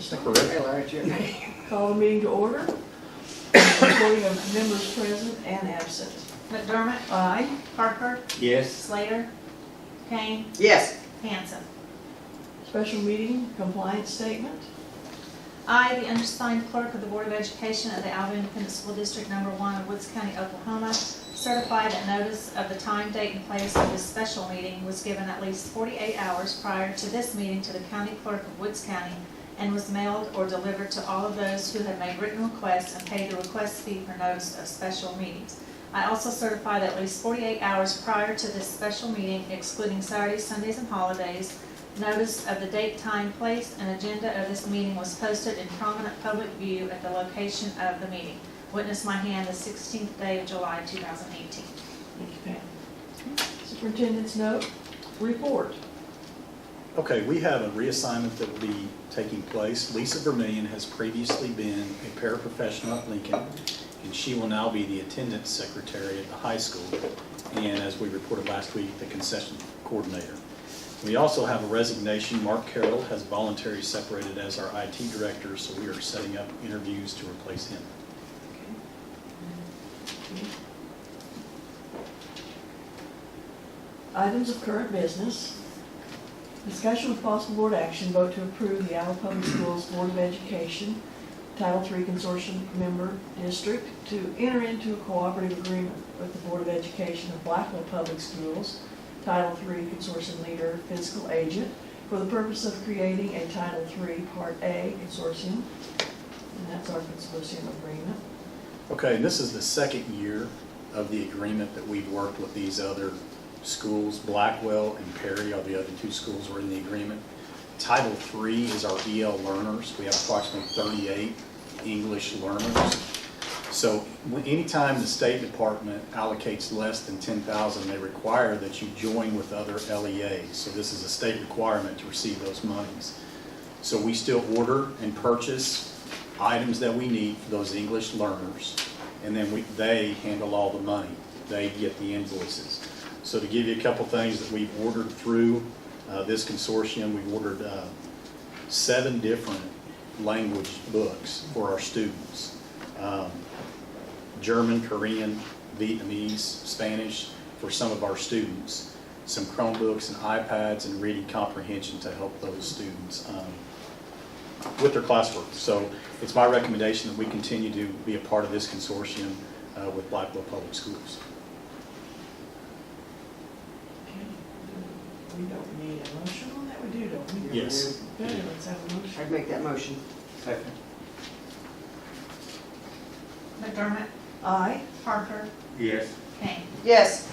start. Call the meeting to order. Reporting of members present and absent. McDermott, Aye. Parker, Yes. Slater, Kane, Yes. Hanson. Special meeting compliance statement. I, the undersigned clerk of the Board of Education of the Alva Independent School District Number 1 of Woods County, Oklahoma, certify that notice of the time, date, and place of this special meeting was given at least 48 hours prior to this meeting to the county clerk of Woods County and was mailed or delivered to all of those who had made written requests and paid the request fee for notice of special meetings. I also certify that at least 48 hours prior to this special meeting, excluding Saturdays, Sundays, and holidays, notice of the date, time, place, and agenda of this meeting was posted in prominent public view at the location of the meeting. Witness my hand the 16th day of July, 2018. Thank you, Pam. Superintendent's note, report. Okay, we have a reassignment that will be taking place. Lisa Vermillion has previously been a paraprofessional at Lincoln, and she will now be the attendance secretary at the high school, and as we reported last week, the concession coordinator. We also have a resignation. Mark Carroll has voluntarily separated as our IT director, so we are setting up interviews to replace him. Items of current business. Discussion with possible board action, vote to approve the Alva Public Schools Board of Education Title III Consortium member district to enter into a cooperative agreement with the Board of Education of Blackwell Public Schools Title III Consortium Leader Fiscal Agent for the purpose of creating a Title III Part A consortium, and that's our consortium agreement. Okay, and this is the second year of the agreement that we've worked with these other schools. Blackwell and Perry are the other two schools who are in the agreement. Title III is our EL learners. We have approximately 38 English learners. So anytime the State Department allocates less than $10,000, they require that you join with other LEAs. So this is a state requirement to receive those monies. So we still order and purchase items that we need for those English learners, and then they handle all the money. They get the invoices. So to give you a couple things that we've ordered through this consortium, we've ordered 7 different language books for our students. German, Korean, Vietnamese, Spanish for some of our students. Some Chromebooks and iPads and reading comprehension to help those students with their classwork. So it's my recommendation that we continue to be a part of this consortium with Blackwell Public Schools. We don't need a motion on that, we do, don't we? Yes. Okay, let's have a motion. I'd make that motion. Second. McDermott, Aye. Parker, Yes. Kane. Yes.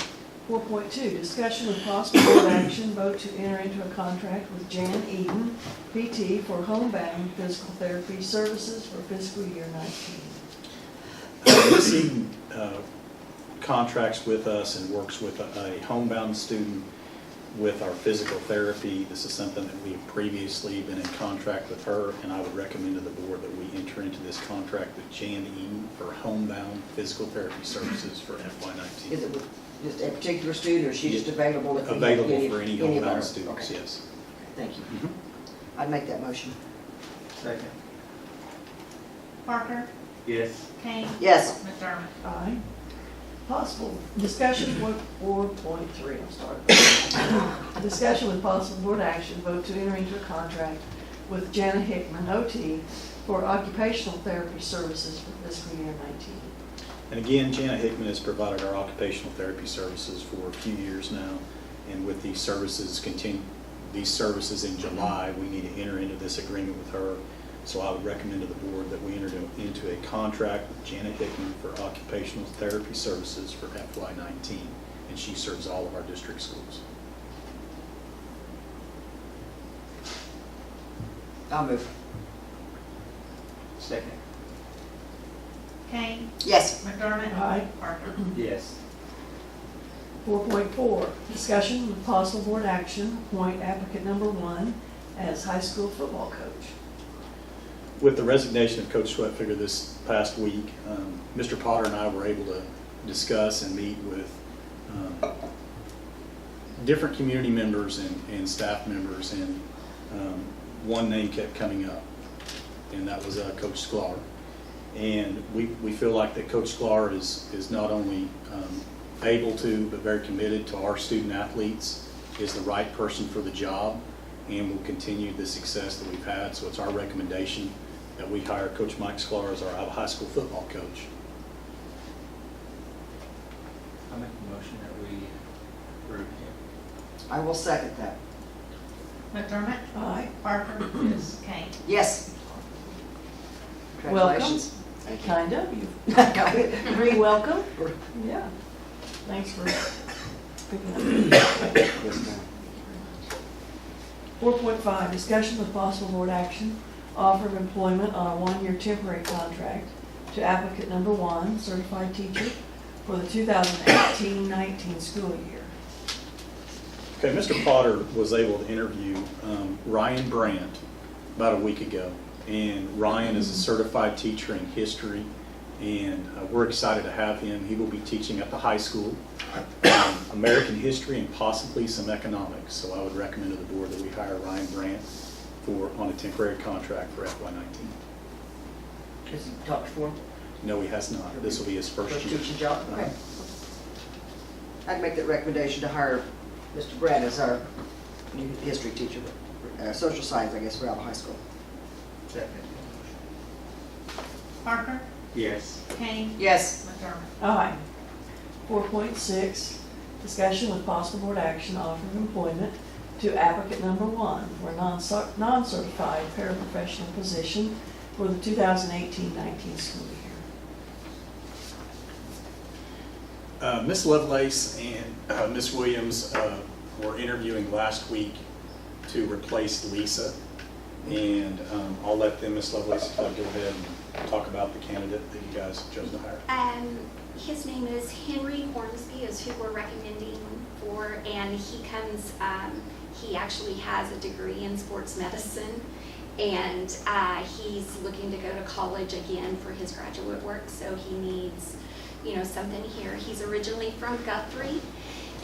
4.2, discussion with possible board action, vote to enter into a contract with Jan Eden, PT, for homebound physical therapy services for fiscal year 19. Ms. Eden contracts with us and works with a homebound student with our physical therapy. This is something that we have previously been in contract with her, and I would recommend to the board that we enter into this contract with Jan Eden for homebound physical therapy services for FY19. Is it with just a particular student, or is she just available if we Available have for any of homebound our- students, okay. yes. Thank you. Mhm. I'd make that motion. Second. Parker, Yes. Kane. Yes. McDermott. Aye. Possible discussion with 4.3, I'll start. Discussion with possible board action, vote to enter into a contract with Jana Hickman, OT, for occupational therapy services for fiscal year 19. And again, Jana Hickman has provided our occupational therapy services for a few years now, and with these services in July, we need to enter into this agreement with her. So I would recommend to the board that we enter into a contract with Jana Hickman for occupational therapy services for FY19, and she serves all of our district schools. I'll move. Second. Kane, Yes. McDermott. Aye. Parker. Yes. 4.4, discussion with possible board action, appoint applicant number 1 as high school football coach. With the resignation of Coach Sweatfigger this past week, Mr. Potter and I were able to discuss and meet with different community members and staff members, and one name kept coming up. and that was Coach Sklar. And we feel like that Coach Sklar is not only able to, but very committed to our student athletes, is the right person for the job, and will continue the success that we've had. So it's our recommendation that we hire Coach Mike Sklar as our Alva High School football coach. I make a motion that we approve him. I will second that. McDermott? Aye. Parker? Yes. Kane? Yes. Welcome. Congratulations. Thank you. Kind of, you Got it. re-welcome. Yeah. Thanks for picking up. Yes, ma'am. 4.5, discussion with possible board action, offer of employment on a one-year temporary contract to applicant number 1, certified teacher, for the 2018-19 school year. Okay, Mr. Potter was able to interview Ryan Brandt about a week ago. And Ryan is a certified teacher in history, and we're excited to have him. He will be teaching at the high school, American history and possibly some economics. So I would recommend to the board that we hire Ryan Brandt on a temporary contract for FY19. Has he talked before? No, he has not. This will be his first First year. teaching job? Okay. I'd make that recommendation to hire Mr. Brad as our new history teacher, social science, I guess, for Alva High School. Second. Parker? Yes. Kane? Yes. McDermott? Aye. 4.6, discussion with possible board action, offer of employment to applicant number 1 for a non-certified paraprofessional position for the 2018-19 school year. Ms. Lovelace and Ms. Williams were interviewing last week to replace Lisa. And I'll let them, Ms. Lovelace, go ahead and talk about the candidate that you guys chose to hire. His name is Henry Hornsby, is who we're recommending for, and he actually has a degree in sports medicine, and he's looking to go to college again for his graduate work, so he needs, something here. He's originally from Guthrie,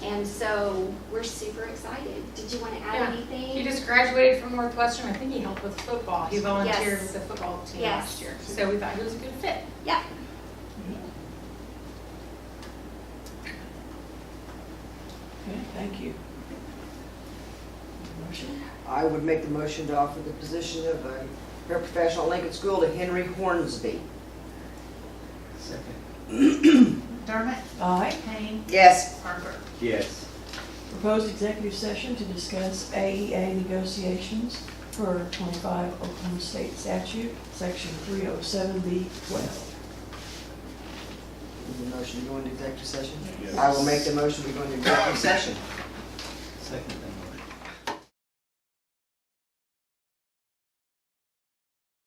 and so we're super excited. Did you want to add anything? He just graduated from Northwestern. I think he helped with football. He volunteered Yes. with the football team Yes. last year. So we thought he was a good fit. Yeah. Okay, thank you. Motion? I would make the motion to offer the position of a paraprofessional at Lincoln School to Henry Hornsby. Second. McDermott? Aye. Kane? Yes. Parker? Yes. Proposed executive session to discuss AEA negotiations for 25 Oklahoma State Statute, Section 307B12. Need a motion to go into executive session? Yes. I will make the motion to go into executive session.